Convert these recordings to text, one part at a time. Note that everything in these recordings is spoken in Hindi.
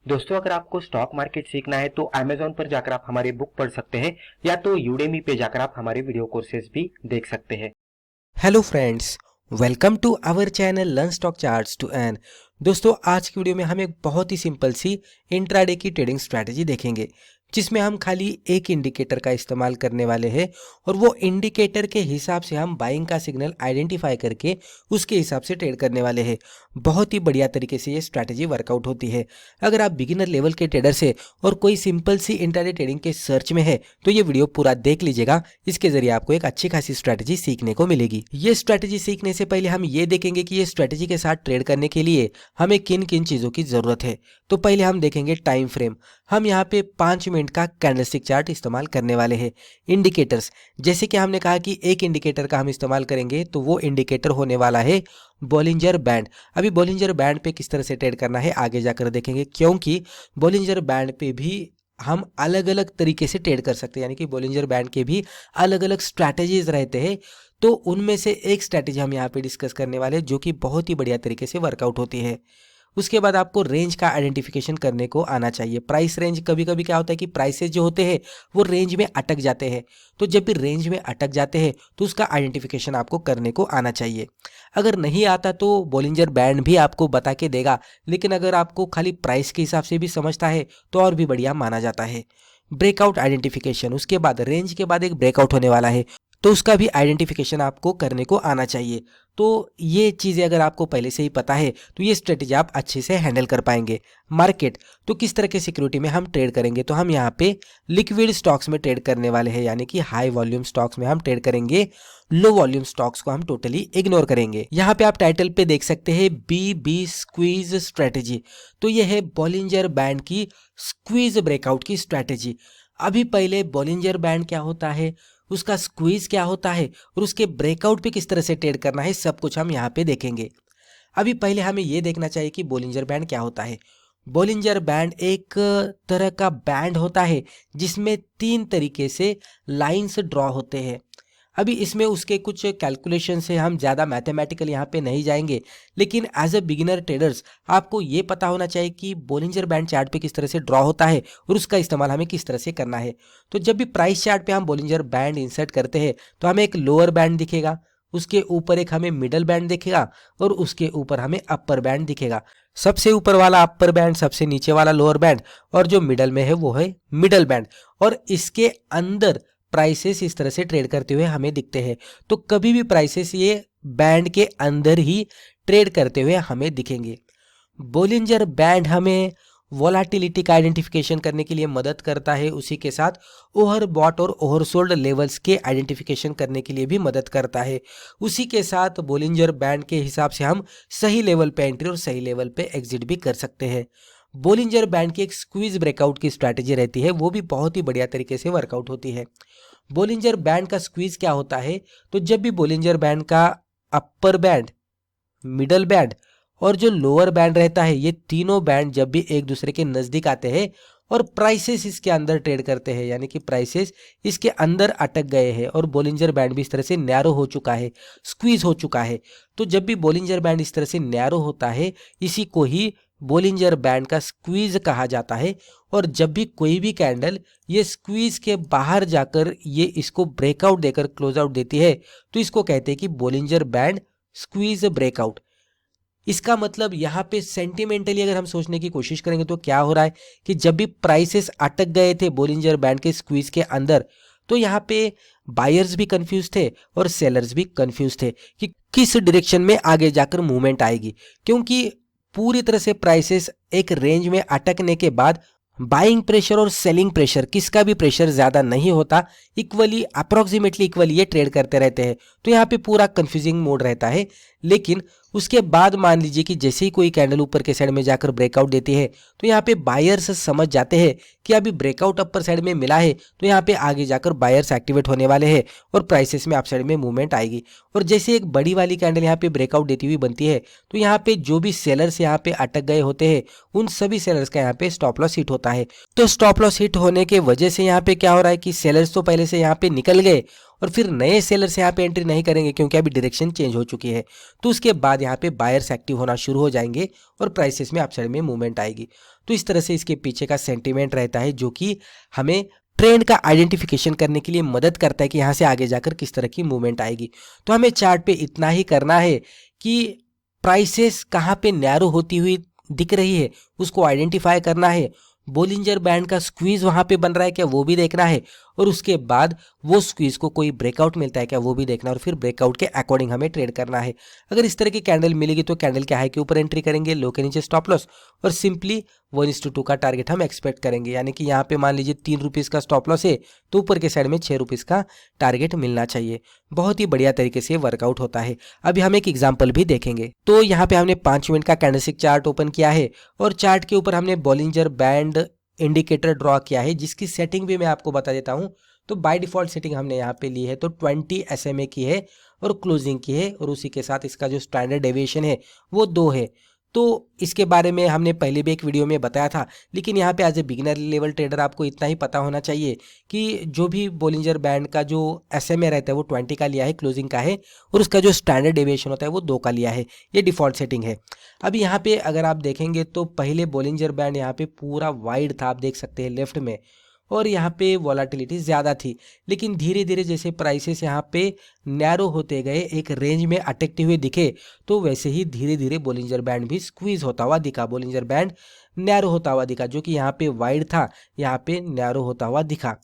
दोस्तों, अगर आपको स्टॉक मार्केट सीखना है तो Amazon पर जाकर आप हमारे बुक पढ़ सकते हैं या तो Udemy पे जाकर आप हमारे वीडियो कोर्सेज भी देख सकते हैं। Hello friends, welcome to our channel learn stock charts to earn. दोस्तों, आज की वीडियो में हम एक बहुत ही सिंपल सी इंट्राडे की ट्रेडिंग स्ट्रैटेजी देखेंगे जिसमें हम खाली एक इंडिकेटर का इस्तेमाल करने वाले हैं और वो इंडिकेटर के हिसाब से हम बाइंग का सिग्नल आइडेंटिफाई करके उसके हिसाब से ट्रेड करने वाले हैं। बहुत ही बढ़िया तरीके से ये स्ट्रैटेजी वर्कआउट होती है। अगर आप बिगिनर लेवल के ट्रेडर से और कोई सिंपल सी इंट्राडे ट्रेडिंग के सर्च में है तो ये वीडियो पूरा देख लीजिएगा। इसके जरिए आपको एक अच्छी खासी स्ट्रैटेजी सीखने को मिलेगी। ये स्ट्रैटेजी सीखने से पहले हम ये देखेंगे कि ये स्ट्रैटेजी के साथ ट्रेड करने के लिए हमें किन किन चीज़ों की ज़रूरत है। तो पहले हम देखेंगे टाइम फ्रेम। हम यहाँ पे 5 मिनट का कैंडलस्टिक चार्ट इस्तेमाल करने वाले हैं। इंडिकेटर्स, जैसे कि हमने कहा कि एक इंडिकेटर का हम इस्तेमाल करेंगे तो वो इंडिकेटर होने वाला है बॉलिंजर बैंड। अभी बॉलिंजर बैंड पे किस तरह से ट्रेड करना है आगे जाकर देखेंगे, क्योंकि बॉलिंजर बैंड पे भी हम अलग अलग तरीके से ट्रेड कर सकते हैं, यानी कि बॉलिंजर बैंड के भी अलग अलग स्ट्रैटेजीज रहते हैं। तो उनमें से एक स्ट्रैटेजी हम यहाँ पे डिस्कस करने वाले हैं जो कि बहुत ही बढ़िया तरीके से वर्कआउट होती है। उसके बाद आपको रेंज का आइडेंटिफिकेशन करने को आना चाहिए। प्राइस रेंज, कभी कभी क्या होता है कि प्राइसेस जो होते हैं वो रेंज में अटक जाते हैं। तो जब भी रेंज में अटक जाते हैं तो उसका आइडेंटिफिकेशन आपको करने को आना चाहिए। अगर नहीं आता तो बॉलिंजर बैंड भी आपको बता के देगा, लेकिन अगर आपको खाली प्राइस के हिसाब से भी समझता है तो और भी बढ़िया माना जाता है। ब्रेकआउट आइडेंटिफिकेशन, उसके बाद रेंज के बाद एक ब्रेकआउट होने वाला है तो उसका भी आइडेंटिफिकेशन आपको करने को आना चाहिए। तो ये चीज़ें अगर आपको पहले से ही पता है तो ये स्ट्रेटेजी आप अच्छे से हैंडल कर पाएंगे। मार्केट, तो किस तरह के सिक्योरिटी में हम ट्रेड करेंगे, तो हम यहाँ पे लिक्विड स्टॉक्स में ट्रेड करने वाले हैं, यानी कि हाई वॉल्यूम स्टॉक्स में हम ट्रेड करेंगे। लो वॉल्यूम स्टॉक्स को हम टोटली इग्नोर करेंगे। यहाँ पे आप टाइटल पे देख सकते हैं बी स्क्वीज स्ट्रेटेजी। तो ये है बॉलिंजर बैंड की स्क्वीज ब्रेकआउट की स्ट्रेटेजी। अभी पहले बॉलिंजर बैंड क्या होता है, उसका स्क्वीज क्या होता है और उसके ब्रेकआउट पे किस तरह से ट्रेड करना है, सब कुछ हम यहाँ पे देखेंगे। अभी पहले हमें ये देखना चाहिए कि बॉलिंजर बैंड क्या होता है। बॉलिंजर बैंड एक तरह का बैंड होता है जिसमें 3 तरीके से लाइंस ड्रॉ होते हैं। अभी इसमें उसके कुछ कैलकुलेशन से हम ज़्यादा मैथमेटिकल यहाँ पे नहीं जाएंगे, लेकिन एज अ बिगिनर ट्रेडर्स आपको ये पता होना चाहिए कि बॉलिंजर बैंड चार्ट पे किस तरह से ड्रॉ होता है और उसका इस्तेमाल हमें किस तरह से करना है। तो जब भी प्राइस चार्ट पे हम बॉलिंजर बैंड इंसर्ट करते हैं तो हमें एक लोअर बैंड दिखेगा, उसके ऊपर एक हमें मिडल बैंड दिखेगा और उसके ऊपर हमें अपर बैंड दिखेगा। सबसे ऊपर वाला अपर बैंड, सबसे नीचे वाला लोअर बैंड और जो मिडल में है वो है मिडल बैंड। और इसके अंदर प्राइसेस इस तरह से ट्रेड करते हुए हमें दिखते हैं। तो कभी भी प्राइसेस ये बैंड के अंदर ही ट्रेड करते हुए हमें दिखेंगे। बोलिंजर बैंड हमें वोलाटिलिटी का आइडेंटिफिकेशन करने के लिए मदद करता है, उसी के साथ ओवरबॉट और ओवरसोल्ड लेवल्स के आइडेंटिफिकेशन करने के लिए भी मदद करता है। उसी के साथ बोलिंजर बैंड के हिसाब से हम सही लेवल पे एंट्री और सही लेवल पे एग्जिट भी कर सकते हैं। बोलिंजर बैंड की एक स्क्वीज ब्रेकआउट की स्ट्रैटेजी रहती है, वो भी बहुत ही बढ़िया तरीके से वर्कआउट होती है। बोलिंजर बैंड का स्क्वीज क्या होता है, तो जब भी बोलिंजर बैंड का अपर बैंड, मिडल बैंड और जो लोअर बैंड रहता है, ये तीनों बैंड जब भी एक दूसरे के नज़दीक आते हैं और प्राइसेस इसके अंदर ट्रेड करते हैं, यानी कि प्राइसेस इसके अंदर अटक गए हैं और बोलिंजर बैंड भी इस तरह से नैरो हो चुका है, स्क्वीज हो चुका है। तो जब भी बोलिंजर बैंड इस तरह से नैरो होता है, इसी को ही बोलिंजर बैंड का स्क्वीज कहा जाता है। और जब भी कोई भी कैंडल ये स्क्वीज के बाहर जाकर ये इसको ब्रेकआउट देकर क्लोज आउट देती है तो इसको कहते हैं कि बोलिंजर बैंड स्क्वीज ब्रेकआउट। इसका मतलब यहाँ पे सेंटिमेंटली अगर हम सोचने की कोशिश करेंगे तो क्या हो रहा है कि जब भी प्राइसेस अटक गए थे बोलिंजर बैंड के स्क्वीज के अंदर, तो यहाँ पे बायर्स भी कंफ्यूज थे और सेलर्स भी कंफ्यूज थे कि किस डायरेक्शन में आगे जाकर मूवमेंट आएगी, क्योंकि पूरी तरह से प्राइसेस एक रेंज में अटकने के बाद बाइंग प्रेशर और सेलिंग प्रेशर, किसका भी प्रेशर ज्यादा नहीं होता, इक्वली अप्रोक्सीमेटली इक्वली ये ट्रेड करते रहते हैं। तो यहाँ पे पूरा कंफ्यूजिंग मोड रहता है। लेकिन उसके बाद मान लीजिए कि जैसे ही कोई कैंडल ऊपर के साइड में जाकर ब्रेकआउट देती है तो यहाँ पे बायर्स समझ जाते हैं कि अभी ब्रेकआउट अपर साइड में मिला है, तो यहाँ पे आगे जाकर बायर्स एक्टिवेट होने वाले हैं और प्राइसेस में अप साइड में मूवमेंट आएगी। और जैसे एक बड़ी वाली कैंडल यहाँ पे ब्रेकआउट देती हुई बनती है तो यहाँ पे जो भी सेलर्स यहाँ पे अटक गए होते हैं उन सभी सेलर्स का यहाँ पे स्टॉप लॉस हिट होता है। तो स्टॉप लॉस हिट होने के वजह से यहाँ पे क्या हो रहा है कि सेलर्स तो पहले से यहाँ पे निकल गए और फिर नए सेलर से यहाँ पे एंट्री नहीं करेंगे क्योंकि अभी डायरेक्शन चेंज हो चुकी है। तो उसके बाद यहाँ पे बायर्स एक्टिव होना शुरू हो जाएंगे और प्राइसेस में अपसाइड में मूवमेंट आएगी। तो इस तरह से इसके पीछे का सेंटीमेंट रहता है जो कि हमें ट्रेंड का आइडेंटिफिकेशन करने के लिए मदद करता है कि यहाँ से आगे जाकर किस तरह की मूवमेंट आएगी। तो हमें चार्ट पे इतना ही करना है कि प्राइसेस कहाँ पे नैरो होती हुई दिख रही है उसको आइडेंटिफाई करना है, बोलिंजर बैंड का स्क्वीज वहां पे बन रहा है क्या वो भी देखना है, और उसके बाद वो स्क्वीज को कोई ब्रेकआउट मिलता है क्या वो भी देखना है, और फिर ब्रेकआउट के अकॉर्डिंग हमें ट्रेड करना है। अगर इस तरह की कैंडल मिलेगी तो कैंडल के हाई के ऊपर एंट्री करेंगे, लो के नीचे स्टॉप लॉस, और सिंपली 1:2 का टारगेट हम एक्सपेक्ट करेंगे। यानी कि यहाँ पे मान लीजिए 3 रुपीज़ का स्टॉप लॉस है तो ऊपर के साइड में 6 रुपीज़ का टारगेट मिलना चाहिए। बहुत ही बढ़िया तरीके से वर्कआउट होता है। अभी हम एक एग्जाम्पल भी देखेंगे। तो यहाँ पे हमने 5 मिनट का कैंडलस्टिक चार्ट ओपन किया है और चार्ट के ऊपर हमने बॉलिंजर बैंड इंडिकेटर ड्रॉ किया है, जिसकी सेटिंग भी मैं आपको बता देता हूं। तो बाय डिफॉल्ट सेटिंग हमने यहाँ पे ली है तो 20 SMA की है और क्लोजिंग की है, और उसी के साथ इसका जो स्टैंडर्ड डेविएशन है वो 2 है। तो इसके बारे में हमने पहले भी एक वीडियो में बताया था, लेकिन यहाँ पे as a beginner level trader आपको इतना ही पता होना चाहिए कि जो भी बोलिंजर बैंड का जो SMA रहता है वो 20 का लिया है क्लोजिंग का है, और उसका जो स्टैंडर्ड डेविएशन होता है वो 2 का लिया है। ये डिफॉल्ट सेटिंग है। अभी यहाँ पे अगर आप देखेंगे तो पहले बोलिंजर बैंड यहाँ पे पूरा वाइड था, आप देख सकते हैं लेफ्ट में, और यहाँ पे वॉलेटिलिटी ज़्यादा थी, लेकिन धीरे धीरे जैसे प्राइसेस यहाँ पे नैरो होते गए, एक रेंज में अटकते हुए दिखे, तो वैसे ही धीरे धीरे बोलिंजर बैंड भी स्क्वीज होता हुआ दिखा, बोलिंजर बैंड नैरो होता हुआ दिखा, जो कि यहाँ पे वाइड था यहाँ पे नैरो होता हुआ दिखा।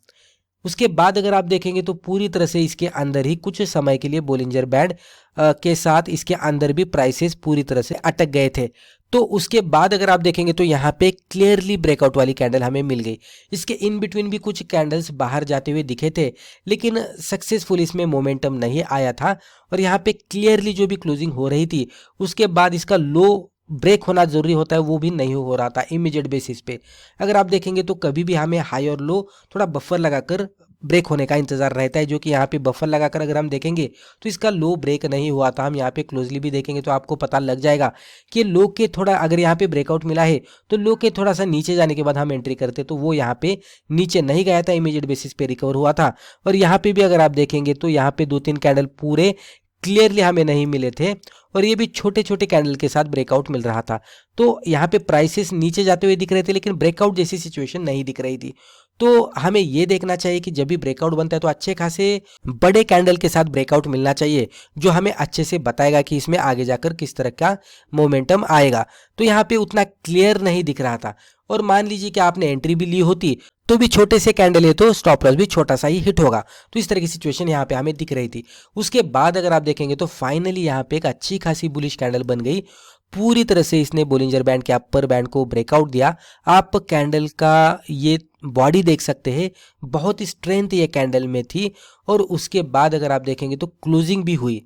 उसके बाद अगर आप देखेंगे तो पूरी तरह से इसके अंदर ही कुछ समय के लिए बोलिंजर बैंड के साथ इसके अंदर भी प्राइसेस पूरी तरह से अटक गए थे। तो उसके बाद अगर आप देखेंगे तो यहाँ पे क्लियरली ब्रेकआउट वाली कैंडल हमें मिल गई। इसके इन बिटवीन भी कुछ कैंडल्स बाहर जाते हुए दिखे थे, लेकिन सक्सेसफुल इसमें मोमेंटम नहीं आया था, और यहाँ पे क्लियरली जो भी क्लोजिंग हो रही थी उसके बाद इसका लो ब्रेक होना जरूरी होता है, वो भी नहीं हो रहा था इमीडिएट बेसिस पे। अगर आप देखेंगे तो कभी भी हमें हाई और लो थोड़ा बफर लगाकर ब्रेक होने का इंतजार रहता है, जो कि यहाँ पे बफर लगाकर अगर हम देखेंगे तो इसका लो ब्रेक नहीं हुआ था। हम यहाँ पे क्लोजली भी देखेंगे तो आपको पता लग जाएगा कि लो के थोड़ा अगर यहाँ पे ब्रेकआउट मिला है तो लो के थोड़ा सा नीचे जाने के बाद हम एंट्री करते तो वो यहाँ पे नीचे नहीं गया था, इमीडिएट बेसिस पे रिकवर हुआ था। और यहाँ पे भी अगर आप देखेंगे तो यहाँ पे 2-3 कैंडल पूरे क्लियरली हमें नहीं मिले थे, और ये भी छोटे छोटे कैंडल के साथ ब्रेकआउट मिल रहा था। तो यहाँ पे प्राइसेस नीचे जाते हुए दिख रहे थे, लेकिन ब्रेकआउट जैसी सिचुएशन नहीं दिख रही थी। तो हमें ये देखना चाहिए कि जब भी ब्रेकआउट बनता है तो अच्छे खासे बड़े कैंडल के साथ ब्रेकआउट मिलना चाहिए, जो हमें अच्छे से बताएगा कि इसमें आगे जाकर किस तरह का मोमेंटम आएगा। तो यहाँ पे उतना क्लियर नहीं दिख रहा था, और मान लीजिए कि आपने एंट्री भी ली होती तो भी छोटे से कैंडल है तो स्टॉप लॉस भी छोटा सा ही हिट होगा। तो इस तरह की सिचुएशन यहाँ पे हमें दिख रही थी। उसके बाद अगर आप देखेंगे तो फाइनली यहाँ पे एक अच्छी खासी बुलिश कैंडल बन गई, पूरी तरह से इसने बोलिंजर बैंड के अपर बैंड को ब्रेकआउट दिया। आप कैंडल का ये बॉडी देख सकते हैं, बहुत स्ट्रेंथ ये कैंडल में थी, और उसके बाद अगर आप देखेंगे तो क्लोजिंग भी हुई।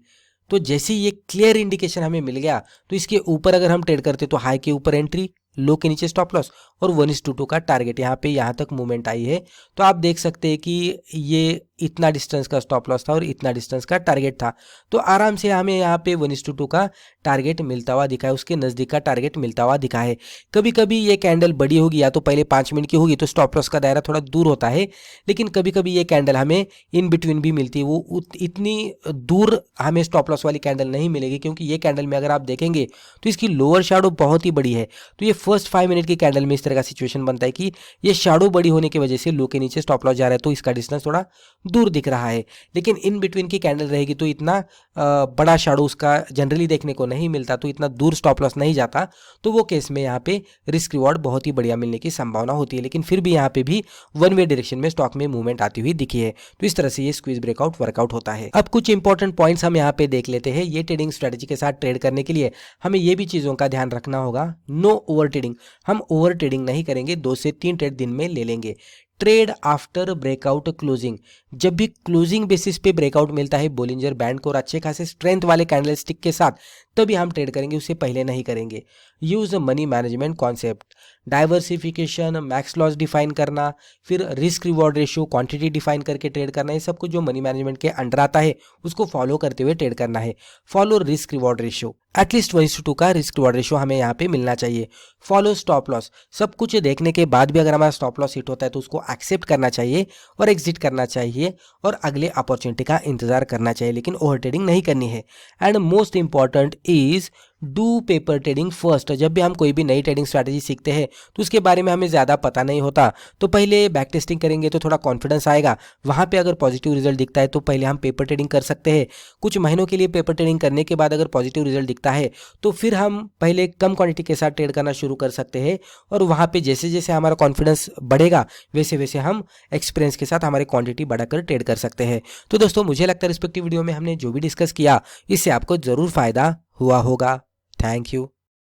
तो जैसे ही ये क्लियर इंडिकेशन हमें मिल गया तो इसके ऊपर अगर हम ट्रेड करते तो हाई के ऊपर एंट्री, लो के नीचे स्टॉप लॉस, और 1:2 का टारगेट यहाँ पे यहाँ तक मूवमेंट आई है। तो आप देख सकते हैं कि ये इतना डिस्टेंस का स्टॉप लॉस था और इतना डिस्टेंस का टारगेट था। तो आराम से हमें यहाँ पे 1:2 का टारगेट मिलता हुआ दिखा है, उसके नज़दीक का टारगेट मिलता हुआ दिखा है। कभी कभी ये कैंडल बड़ी होगी या तो पहले 5 मिनट की होगी तो स्टॉप लॉस का दायरा थोड़ा दूर होता है, लेकिन कभी कभी ये कैंडल हमें इन बिटवीन भी मिलती है। वो इतनी दूर हमें स्टॉप लॉस वाली कैंडल नहीं मिलेगी, क्योंकि ये कैंडल में अगर आप देखेंगे तो इसकी लोअर शैडो बहुत ही बड़ी है। तो ये फर्स्ट 5 मिनट की कैंडल में इस तरह का सिचुएशन बनता है कि ये शैडो बड़ी होने की वजह से लो के नीचे स्टॉप लॉस जा रहा है, तो इसका डिस्टेंस थोड़ा दूर दिख रहा है। लेकिन इन बिटवीन की कैंडल रहेगी तो इतना बड़ा शैडो उसका जनरली देखने को नहीं मिलता, तो इतना दूर स्टॉप लॉस नहीं जाता। तो वो केस में यहाँ पे रिस्क रिवॉर्ड बहुत ही बढ़िया मिलने की संभावना होती है। लेकिन फिर भी यहाँ पे भी वन वे डायरेक्शन में स्टॉक में मूवमेंट आती हुई दिखी है। तो इस तरह से ये स्क्वीज ब्रेकआउट वर्कआउट होता है। अब कुछ इंपॉर्टेंट पॉइंट्स हम यहाँ पे देख लेते हैं। ये ट्रेडिंग स्ट्रेटेजी के साथ ट्रेड करने के लिए हमें ये भी चीज़ों का ध्यान रखना होगा। नो ओवर ट्रेडिंग, हम ओवर ट्रेडिंग नहीं करेंगे, 2 से 3 ट्रेड दिन में ले लेंगे। ट्रेड आफ्टर ब्रेकआउट क्लोजिंग, जब भी क्लोजिंग बेसिस पे ब्रेकआउट मिलता है बोलिंजर बैंड को और अच्छे खासे स्ट्रेंथ वाले कैंडल स्टिक के साथ, तभी हम ट्रेड करेंगे, उससे पहले नहीं करेंगे। Use money management concept, diversification, max loss define करना, फिर risk reward ratio, quantity define करके ट्रेड करना, ये सब कुछ जो मनी मैनेजमेंट के अंडर आता है उसको फॉलो करते हुए ट्रेड करना है। Follow risk reward ratio, at least 1:2 का रिस्क रिवॉर्ड रेशियो हमें यहाँ पे मिलना चाहिए। फॉलो स्टॉप लॉस, सब कुछ देखने के बाद भी अगर हमारा स्टॉप लॉस हिट होता है तो उसको एक्सेप्ट करना चाहिए और एग्जिट करना चाहिए और अगले अपॉर्चुनिटी का इंतजार करना चाहिए, लेकिन ओवर ट्रेडिंग नहीं करनी है। And most important is do paper trading first. जब भी हम कोई भी नई ट्रेडिंग स्ट्रैटेजी सीखते हैं तो उसके बारे में हमें ज़्यादा पता नहीं होता, तो पहले बैक टेस्टिंग करेंगे तो थोड़ा कॉन्फिडेंस आएगा। वहाँ पे अगर पॉजिटिव रिजल्ट दिखता है तो पहले हम पेपर ट्रेडिंग कर सकते हैं। कुछ महीनों के लिए पेपर ट्रेडिंग करने के बाद अगर पॉजिटिव रिजल्ट दिखता है तो फिर हम पहले कम क्वांटिटी के साथ ट्रेड करना शुरू कर सकते हैं, और वहाँ पे जैसे जैसे हमारा कॉन्फिडेंस बढ़ेगा वैसे वैसे हम एक्सपीरियंस के साथ हमारी क्वांटिटी बढ़ाकर ट्रेड कर सकते हैं। तो दोस्तों मुझे लगता है रिस्पेक्टिव वीडियो में हमने जो भी डिस्कस किया इससे आपको ज़रूर फायदा हुआ होगा। Thank you.